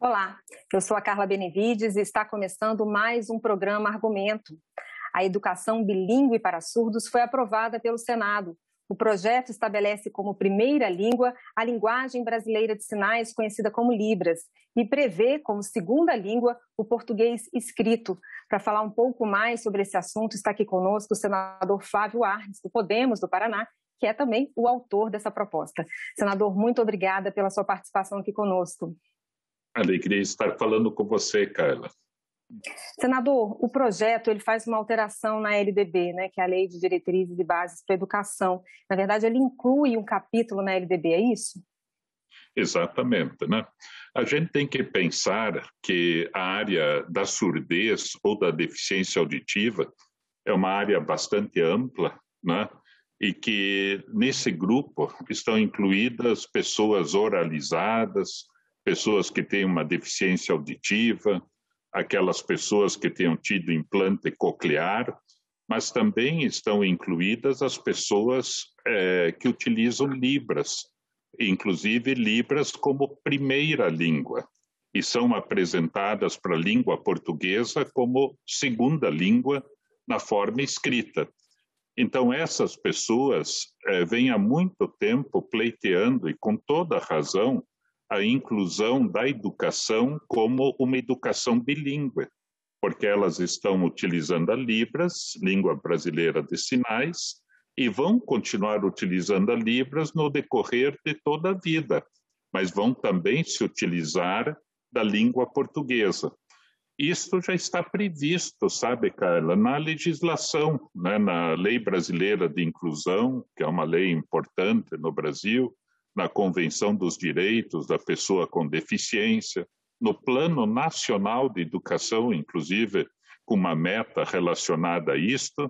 Olá, eu sou a Carla Benevides e está começando mais um programa Argumento. A educação bilíngue para surdos foi aprovada pelo Senado. O projeto estabelece como primeira língua a linguagem brasileira de sinais, conhecida como Libras, e prevê como segunda língua o português escrito. Para falar um pouco mais sobre esse assunto, está aqui conosco o senador Flávio Arnes, do Podemos, do Paraná, que é também o autor dessa proposta. Senador, muito obrigada pela sua participação aqui conosco. Alegria estar falando com você, Carla. Senador, o projeto ele faz uma alteração na LDB, né, que é a Lei de Diretrizes e Bases para a Educação. Na verdade, ele inclui um capítulo na LDB, é isso? Exatamente, né? A gente tem que pensar que a área da surdez ou da deficiência auditiva é uma área bastante ampla, né? E que nesse grupo estão incluídas pessoas oralizadas, pessoas que têm uma deficiência auditiva, aquelas pessoas que tenham tido implante coclear, mas também estão incluídas as pessoas que utilizam Libras, inclusive Libras como primeira língua, e são apresentadas para a língua portuguesa como segunda língua na forma escrita. Então, essas pessoas vêm há muito tempo pleiteando, e com toda razão, a inclusão da educação como uma educação bilíngue, porque elas estão utilizando a Libras, língua brasileira de sinais, e vão continuar utilizando a Libras no decorrer de toda a vida, mas vão também se utilizar da língua portuguesa. Isso já está previsto, sabe, Carla, na legislação, né, na Lei Brasileira de Inclusão, que é uma lei importante no Brasil, na Convenção dos Direitos da Pessoa com Deficiência, no Plano Nacional de Educação, inclusive com uma meta relacionada a isto,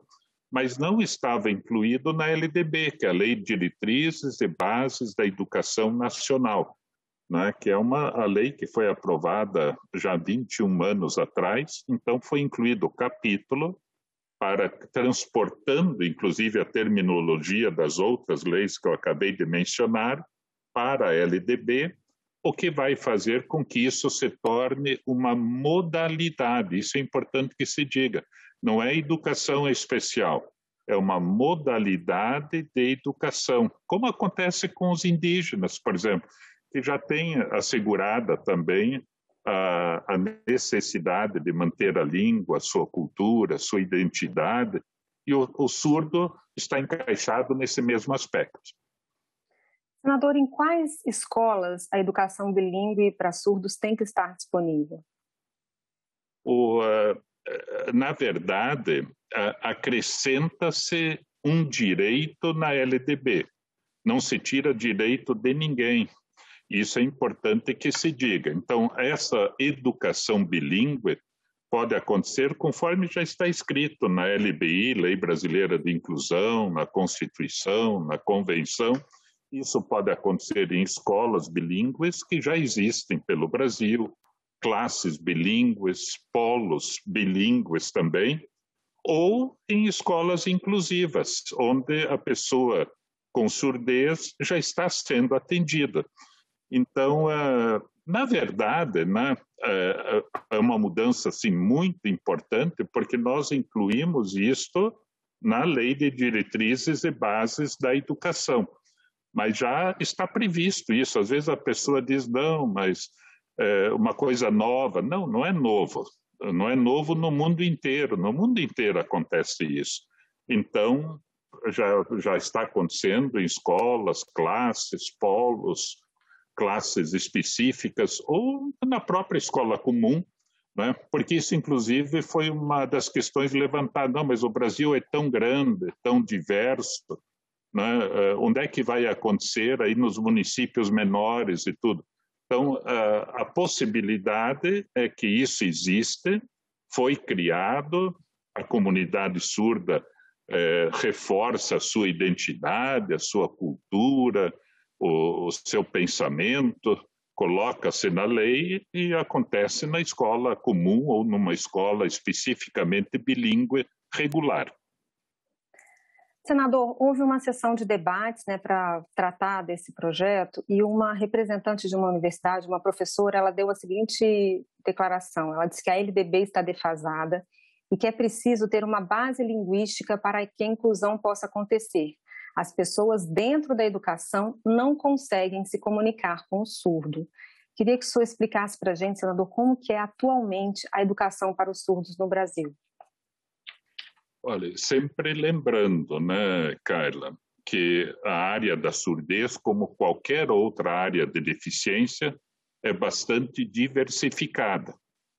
mas não estava incluído na LDB, que é a Lei de Diretrizes e Bases da Educação Nacional, né, que é a lei que foi aprovada já há 21 anos atrás, então foi incluído o capítulo para transportando, inclusive, a terminologia das outras leis que eu acabei de mencionar, para a LDB, o que vai fazer com que isso se torne uma modalidade. Isso é importante que se diga. Não é educação especial, é uma modalidade de educação, como acontece com os indígenas, por exemplo, que já tem assegurada também a necessidade de manter a língua, a sua cultura, a sua identidade, e o surdo está encaixado nesse mesmo aspecto. Senador, em quais escolas a educação bilíngue para surdos tem que estar disponível? Na verdade, acrescenta-se um direito na LDB. Não se tira direito de ninguém. Isso é importante que se diga. Então, essa educação bilíngue pode acontecer conforme já está escrito na LBI, Lei Brasileira de Inclusão, na Constituição, na Convenção. Isso pode acontecer em escolas bilíngues que já existem pelo Brasil, classes bilíngues, polos bilíngues também, ou em escolas inclusivas, onde a pessoa com surdez já está sendo atendida. Então, na verdade, né, é uma mudança assim, muito importante, porque nós incluímos isto na Lei de Diretrizes e Bases da Educação. Mas já está previsto isso. Às vezes a pessoa diz, não, mas uma coisa nova. Não, não é novo. Não é novo no mundo inteiro. No mundo inteiro acontece isso. Então, já está acontecendo em escolas, classes, polos, classes específicas, ou na própria escola comum, né? Porque isso, inclusive, foi uma das questões levantadas. Não, mas o Brasil é tão grande, tão diverso, né? Onde é que vai acontecer aí nos municípios menores e tudo? Então, a possibilidade é que isso existe, foi criado, a comunidade surda reforça a sua identidade, a sua cultura, o seu pensamento, coloca-se na lei e acontece na escola comum ou numa escola especificamente bilíngue regular. Senador, houve uma sessão de debates, né, para tratar desse projeto e uma representante de uma universidade, uma professora, ela deu a seguinte declaração. Ela disse que a LDB está defasada e que é preciso ter uma base linguística para que a inclusão possa acontecer. As pessoas dentro da educação não conseguem se comunicar com o surdo. Queria que o senhor explicasse para a gente, senador, como que é atualmente a educação para os surdos no Brasil. Olha, sempre lembrando, né, Carla, que a área da surdez, como qualquer outra área de deficiência, é bastante diversificada,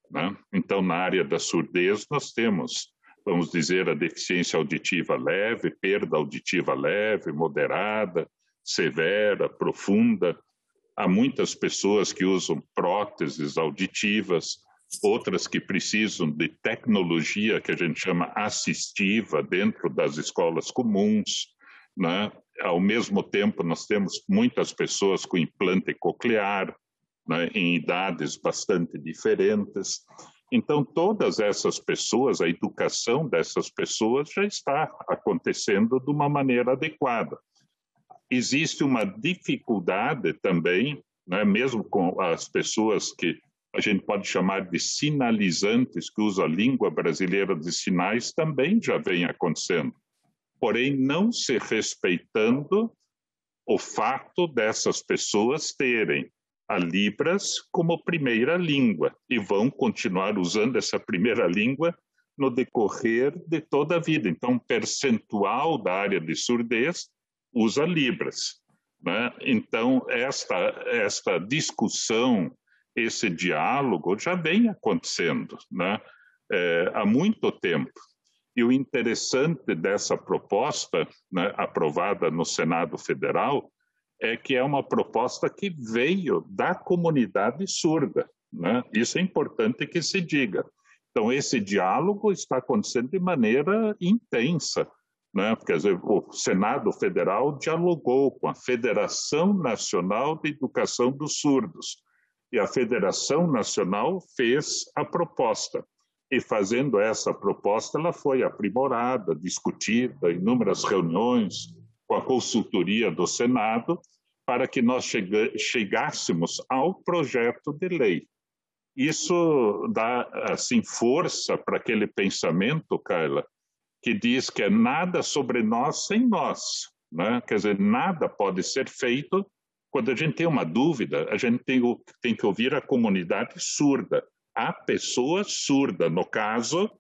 né? Então, na área da surdez, nós temos, vamos dizer, a deficiência auditiva leve, perda auditiva leve, moderada, severa, profunda. Há muitas pessoas que usam próteses auditivas, outras que precisam de tecnologia que a gente chama assistiva dentro das escolas comuns, né? Ao mesmo tempo, nós temos muitas pessoas com implante coclear, né, em idades bastante diferentes. Então, todas essas pessoas, a educação dessas pessoas já está acontecendo de uma maneira adequada. Existe uma dificuldade também, né, mesmo com as pessoas que a gente pode chamar de sinalizantes, que usam a língua brasileira de sinais, também já vem acontecendo. Porém, não se respeitando o fato dessas pessoas terem a Libras como primeira língua e vão continuar usando essa primeira língua no decorrer de toda a vida. Então, um percentual da área de surdez usa Libras, né? Então, esta discussão, esse diálogo já vem acontecendo, né? Há muito tempo. E o interessante dessa proposta, né, aprovada no Senado Federal, é que é uma proposta que veio da comunidade surda, né? Isso é importante que se diga. Então, esse diálogo está acontecendo de maneira intensa, né? Quer dizer, o Senado Federal dialogou com a Federação Nacional de Educação dos Surdos, e a Federação Nacional fez a proposta. E fazendo essa proposta, ela foi aprimorada, discutida em inúmeras reuniões com a consultoria do Senado, para que nós chegássemos ao projeto de lei. Isso dá, assim, força para aquele pensamento, Carla, que diz que é nada sobre nós sem nós, né? Quer dizer, nada pode ser feito. Quando a gente tem uma dúvida, a gente tem que ouvir a comunidade surda, a pessoa surda, no caso,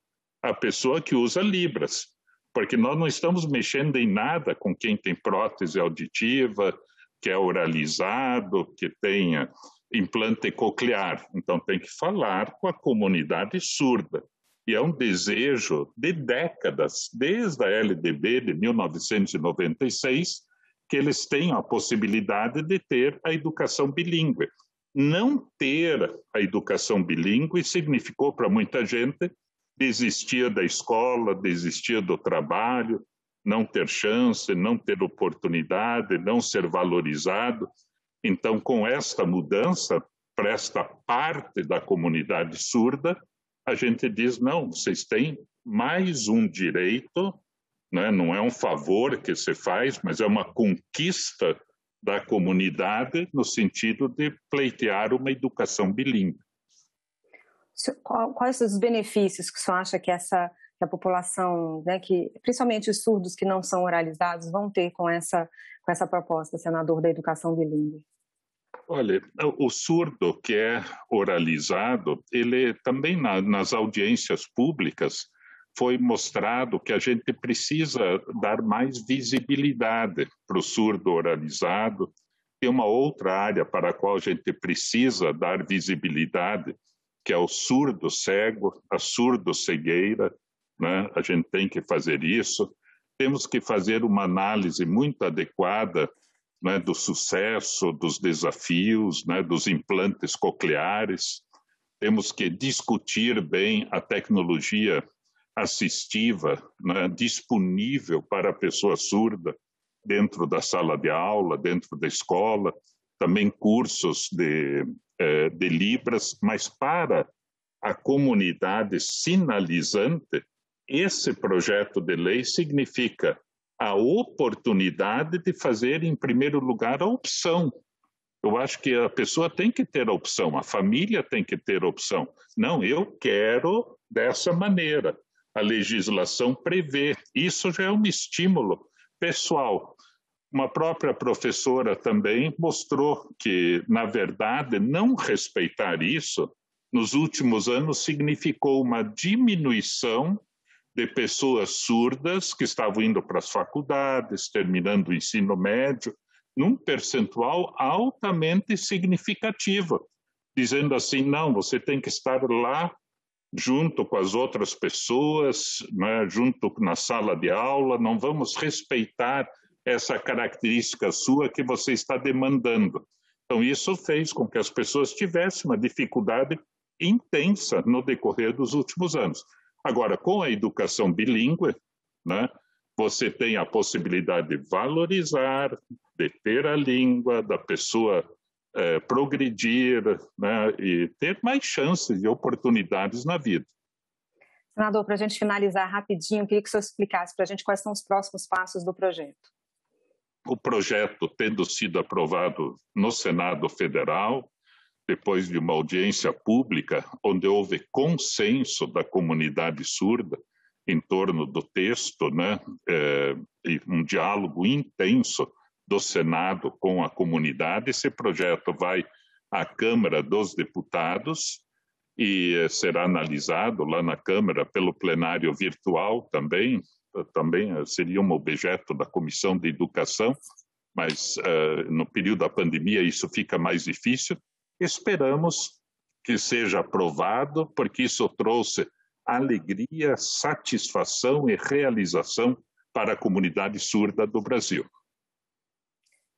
a pessoa que usa Libras, porque nós não estamos mexendo em nada com quem tem prótese auditiva, que é oralizado, que tenha implante coclear. Então, tem que falar com a comunidade surda. E é um desejo de décadas, desde a LDB de 1996, que eles tenham a possibilidade de ter a educação bilíngue. Não ter a educação bilíngue significou para muita gente desistir da escola, desistir do trabalho, não ter chance, não ter oportunidade, não ser valorizado. Então, com esta mudança, para esta parte da comunidade surda, a gente diz, não, vocês têm mais um direito, né? Não é um favor que se faz, mas é uma conquista da comunidade no sentido de pleitear uma educação bilíngue. Quais os benefícios que o senhor acha que a população, né, que, principalmente os surdos que não são oralizados, vão ter com essa proposta, senador, da educação bilíngue? Olha, o surdo que é oralizado, ele também nas audiências públicas foi mostrado que a gente precisa dar mais visibilidade para o surdo oralizado. Tem uma outra área para a qual a gente precisa dar visibilidade, que é o surdo cego, a surdo-cegueira, né? A gente tem que fazer isso. Temos que fazer uma análise muito adequada, né, do sucesso, dos desafios, né, dos implantes cocleares. Temos que discutir bem a tecnologia assistiva, né, disponível para a pessoa surda dentro da sala de aula, dentro da escola, também cursos de Libras, mas para a comunidade sinalizante, esse projeto de lei significa a oportunidade de fazer, em primeiro lugar, a opção. Eu acho que a pessoa tem que ter a opção, a família tem que ter a opção. Não, eu quero dessa maneira. A legislação prevê. Isso já é um estímulo pessoal. Uma própria professora também mostrou que, na verdade, não respeitar isso, nos últimos anos, significou uma diminuição de pessoas surdas que estavam indo para as faculdades, terminando o ensino médio, num percentual altamente significativo, dizendo assim, não, você tem que estar lá junto com as outras pessoas, né, junto na sala de aula, não vamos respeitar essa característica sua que você está demandando. Então, isso fez com que as pessoas tivessem uma dificuldade intensa no decorrer dos últimos anos. Agora, com a educação bilíngue, né, você tem a possibilidade de valorizar, de ter a língua, da pessoa progredir, né, e ter mais chances e oportunidades na vida. Senador, para a gente finalizar rapidinho, queria que o senhor explicasse para a gente quais são os próximos passos do projeto. O projeto, tendo sido aprovado no Senado Federal, depois de uma audiência pública, onde houve consenso da comunidade surda em torno do texto, né, e um diálogo intenso do Senado com a comunidade, esse projeto vai à Câmara dos Deputados e será analisado lá na Câmara pelo plenário virtual também seria um objeto da Comissão de Educação, mas no período da pandemia isso fica mais difícil. Esperamos que seja aprovado, porque isso trouxe alegria, satisfação e realização para a comunidade surda do Brasil.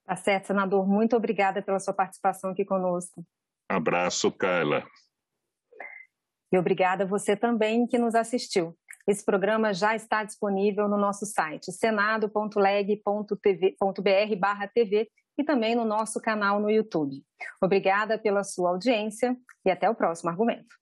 Tá certo, senador. Muito obrigada pela sua participação aqui conosco. Abraço, Carla. E obrigada a você também que nos assistiu. Esse programa já está disponível no nosso site senado.leg.br/TV e também no nosso canal no YouTube. Obrigada pela sua audiência e até o próximo argumento.